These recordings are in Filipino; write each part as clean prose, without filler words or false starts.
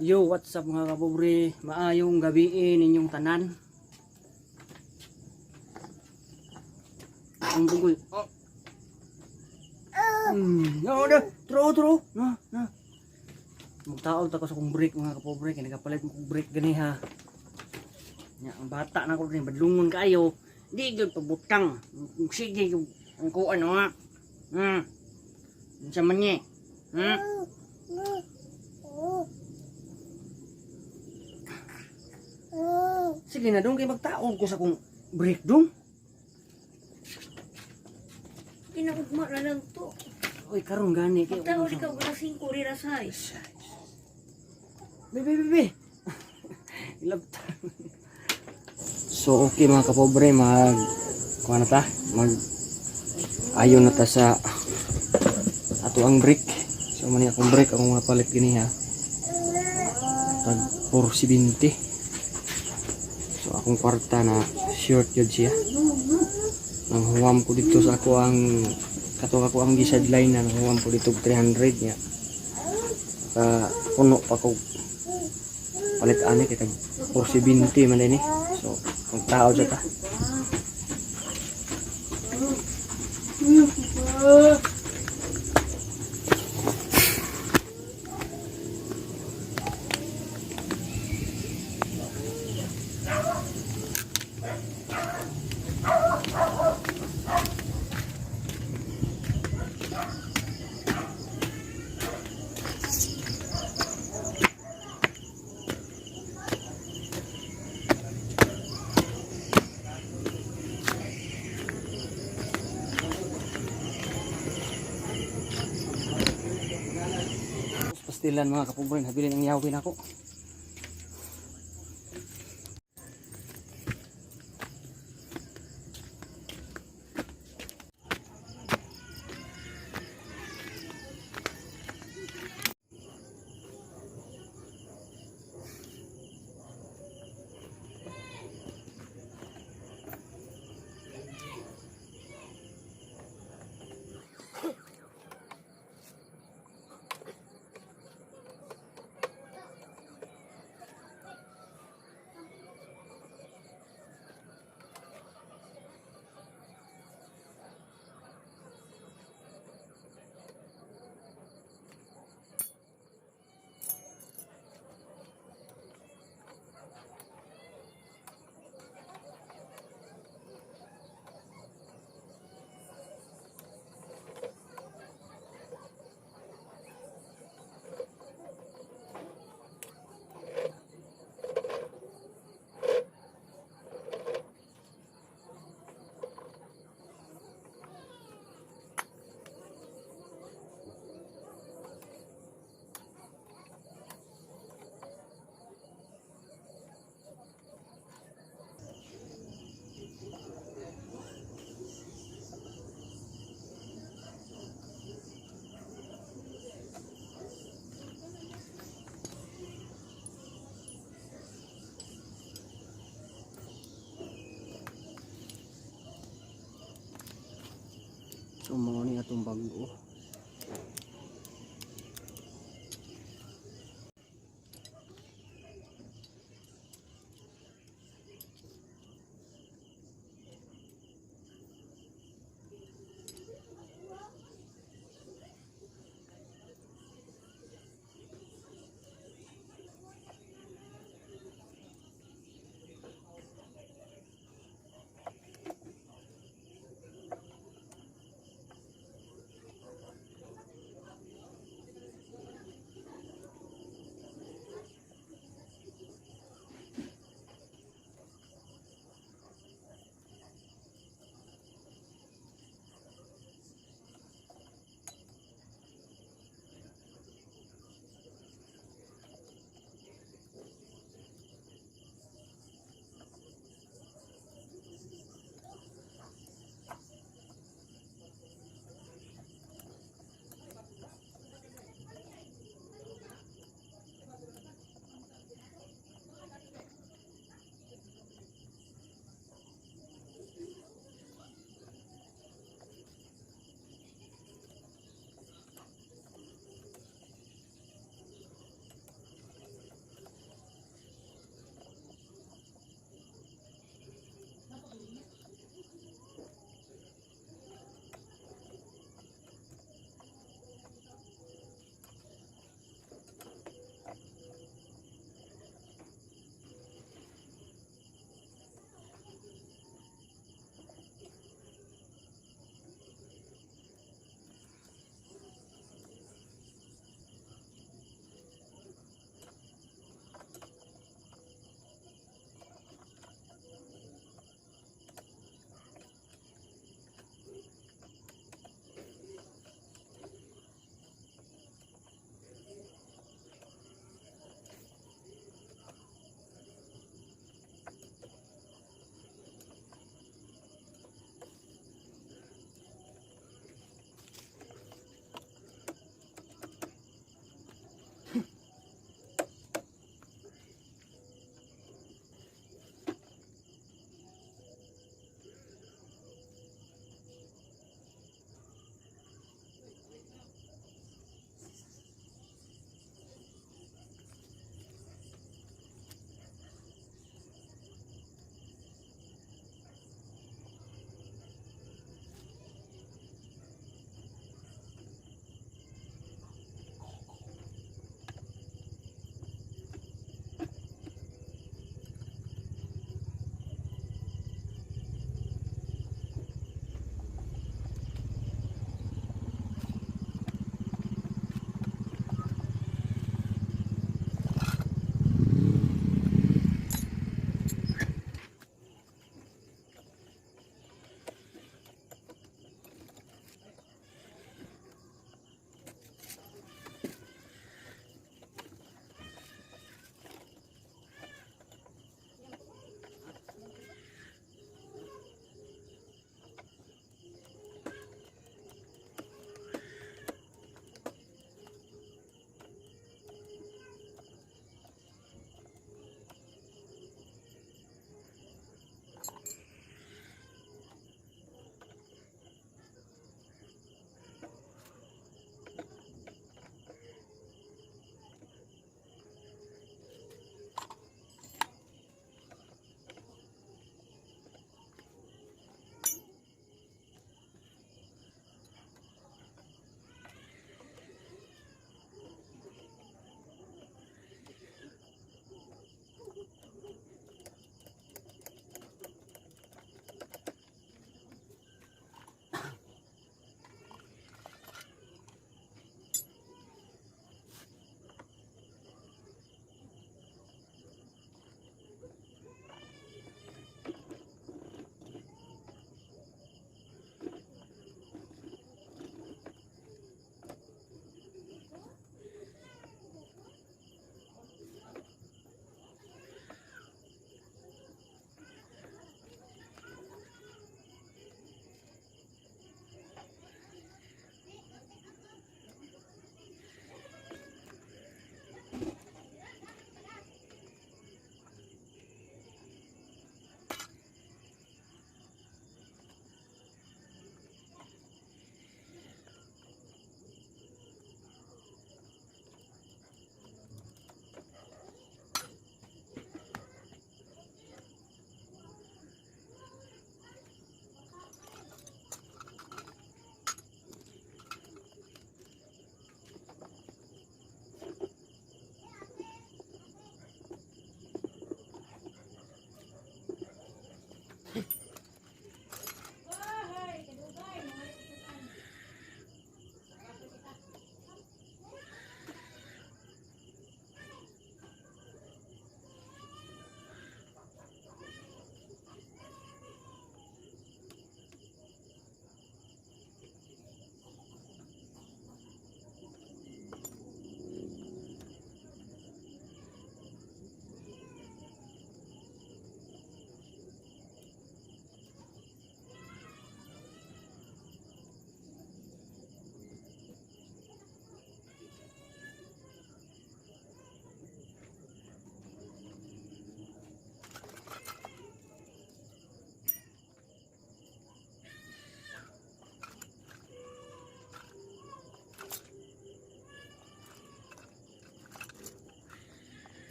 Yo, what's up mga kapobre? Maayong gabi ninyong tanan. Ang bugoy. Oh. No, na. Tro. Na. Magtaol ta ko sa kong break mga kapobre. Kaya nagapalit mo kong break gani ha. Nya, ang bata na ko rin. Badlungon kayo. Di yun pabutang. Sige yung ko ano ha. Sa manye. Sige na dong kay magtaon ko sa kong break dong. Kinakugma na lang to. Oy karon gani kay. Magtao di ka wala 5 rirasay. Bebe. Ilabta. So okay mga kapobre, mag ayon na ta sa ato ang break. So mani akong break akong mga palit gini ha. Tag 470. So akong kwarta na short yun siya. Nang huwam ko dito sa ako ang gisadline na huwam ko dito 300 niya. Puno pa ko palit ani kita 470 man ini. So ang tao sa ta. Pastilan mga kapobre, habilin ang yawin ako. So mga ni atong bago.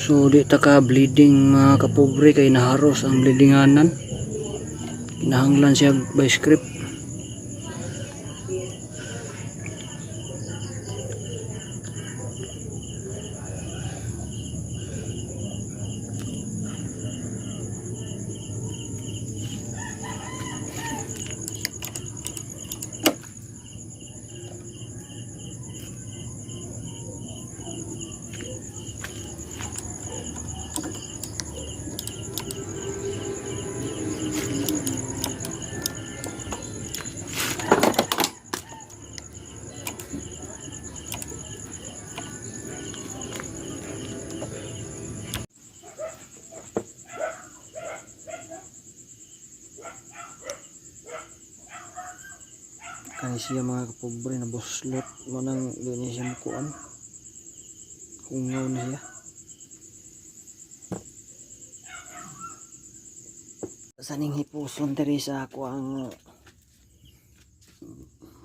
So di ta ka bleeding mga kapobre kay naharos ang bleedinganan. Kinahanglan siya by script. Kaya siya mga kapobre na boslot mo nang doon niya siya mukuan. Hungaw na siya. Saning hipuson diri sa ako ang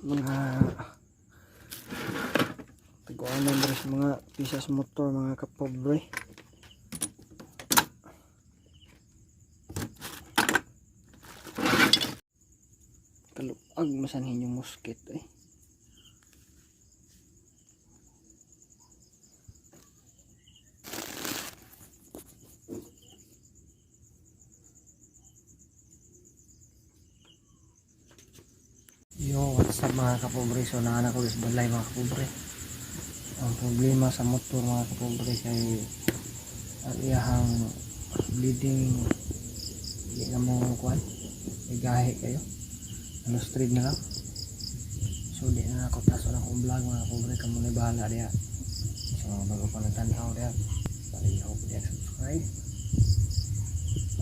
mga taguanan diri sa mga pisas motor mga kapobre. Kaluag masanhin yung musket eh. Yo, what's up mga kapobre? So naanak ko sa balay mga kapobre. Ang problema sa motor mga kapobre kay ang iyahang bleeding hindi na mo kuhan. Igahe kayo. Ano street na lang. So di na ako taso ng akong vlog mga kapobre. Kamu na bahala diya. So bago pa nagtanaw diya. Bali ako po diya subscribe.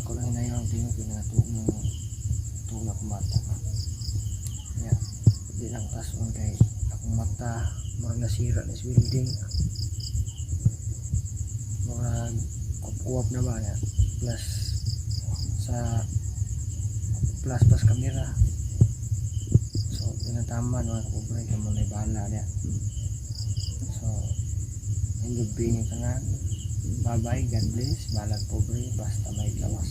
Ako lang hinayang tingin pinatuog mo tuog na akong bata. Yeah. Di lang tason kay akong mata murag nasira na sa building. Murag kup-kuwap na ba niya. Plus sa plus camera. So tinataman mga kapobre kamo na bahala niya. So ang gabi niya tanan. Bye bye, God bless. Balag pobre basta may kawas.